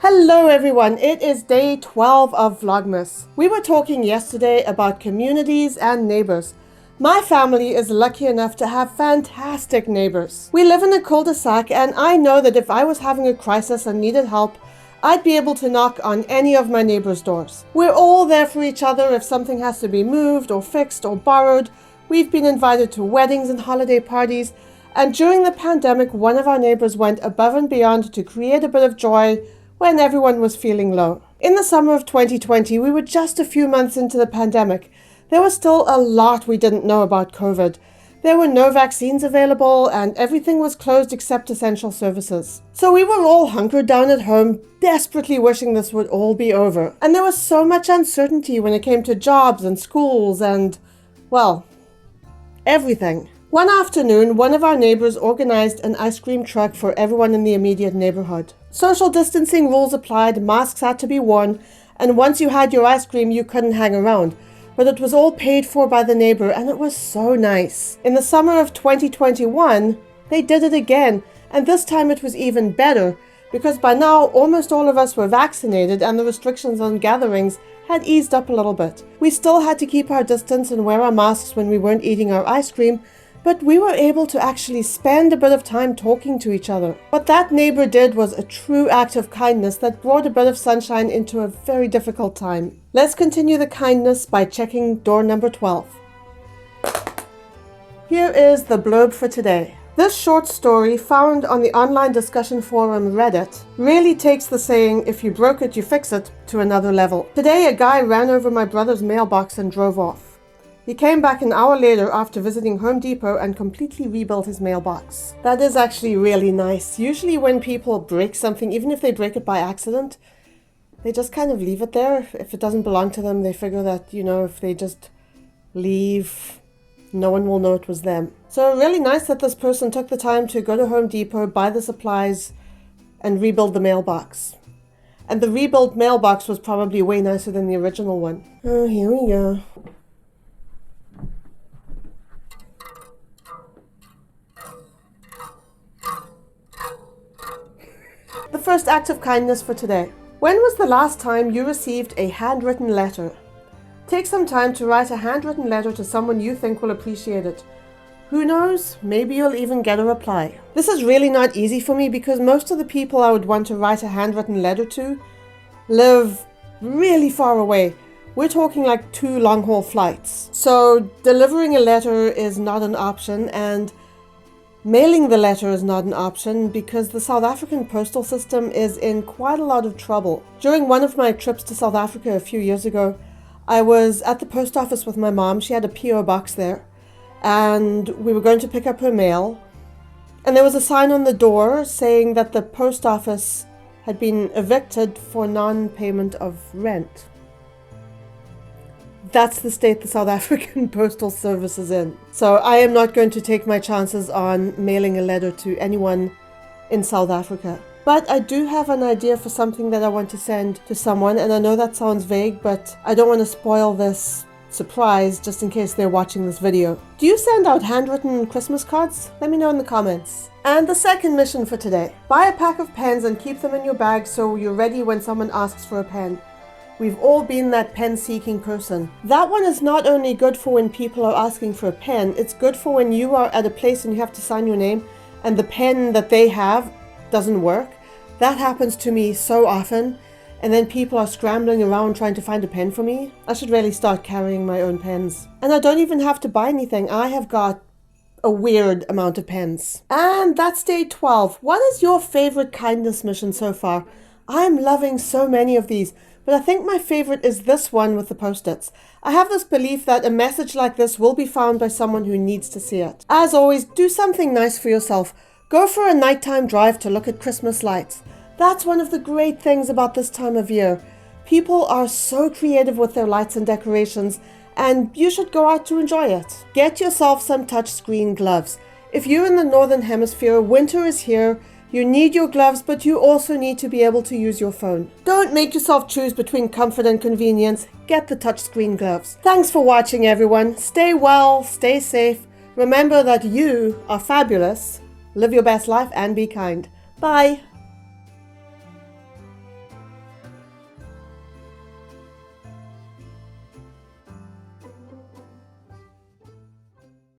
Hello everyone, it is day 12 of Vlogmas. We were talking yesterday about communities and neighbors. My family is lucky enough to have fantastic neighbors. We live in a cul-de-sac and I know that if I was having a crisis and needed help, I'd be able to knock on any of my neighbors' doors. We're all there for each other if something has to be moved or fixed or borrowed. We've been invited to weddings and holiday parties, and during the pandemic, one of our neighbors went above and beyond to create a bit of joy when everyone was feeling low. In the summer of 2020, we were just a few months into the pandemic. There was still a lot we didn't know about COVID. There were no vaccines available and everything was closed except essential services. So we were all hunkered down at home, desperately wishing this would all be over. And there was so much uncertainty when it came to jobs and schools and, well, everything. One afternoon, one of our neighbors organized an ice cream truck for everyone in the immediate neighborhood. Social distancing rules applied, masks had to be worn, and once you had your ice cream, you couldn't hang around. But it was all paid for by the neighbor, and it was so nice. In the summer of 2021, they did it again, and this time it was even better, because by now almost all of us were vaccinated and the restrictions on gatherings had eased up a little bit. We still had to keep our distance and wear our masks when we weren't eating our ice cream, but we were able to actually spend a bit of time talking to each other. What that neighbor did was a true act of kindness that brought a bit of sunshine into a very difficult time. Let's continue the kindness by checking door number 12. Here is the blurb for today. This short story, found on the online discussion forum Reddit, really takes the saying, if you broke it, you fix it, to another level. Today, a guy ran over my brother's mailbox and drove off. He came back an hour later after visiting Home Depot and completely rebuilt his mailbox. That is actually really nice. Usually when people break something, even if they break it by accident, they just kind of leave it there. If it doesn't belong to them, they figure that, if they just leave, no one will know it was them. So really nice that this person took the time to go to Home Depot, buy the supplies, and rebuild the mailbox. And the rebuilt mailbox was probably way nicer than the original one. Oh, here we go. The first act of kindness for today. When was the last time you received a handwritten letter? Take some time to write a handwritten letter to someone you think will appreciate it. Who knows, maybe you'll even get a reply. This is really not easy for me because most of the people I would want to write a handwritten letter to live really far away. We're talking like 2 long-haul flights. So delivering a letter is not an option, and mailing the letter is not an option because the South African postal system is in quite a lot of trouble. During one of my trips to South Africa a few years ago, I was at the post office with my mom. She had a PO box there, and we were going to pick up her mail. And there was a sign on the door saying that the post office had been evicted for non-payment of rent. That's the state the South African Postal Service is in. So I am not going to take my chances on mailing a letter to anyone in South Africa. But I do have an idea for something that I want to send to someone, and I know that sounds vague, but I don't want to spoil this surprise just in case they're watching this video. Do you send out handwritten Christmas cards? Let me know in the comments. And the second mission for today. Buy a pack of pens and keep them in your bag so you're ready when someone asks for a pen. We've all been that pen-seeking person. That one is not only good for when people are asking for a pen, it's good for when you are at a place and you have to sign your name and the pen that they have doesn't work. That happens to me so often, and then people are scrambling around trying to find a pen for me. I should really start carrying my own pens. And I don't even have to buy anything. I have got a weird amount of pens. And that's day 12. What is your favorite kindness mission so far? I'm loving so many of these. But I think my favorite is this one with the post-its. I have this belief that a message like this will be found by someone who needs to see it. As always, do something nice for yourself. Go for a nighttime drive to look at Christmas lights. That's one of the great things about this time of year. People are so creative with their lights and decorations, and you should go out to enjoy it. Get yourself some touchscreen gloves. If you're in the Northern Hemisphere, winter is here. You need your gloves, but you also need to be able to use your phone. Don't make yourself choose between comfort and convenience. Get the touchscreen gloves. Thanks for watching, everyone. Stay well, stay safe. Remember that you are fabulous. Live your best life and be kind. Bye.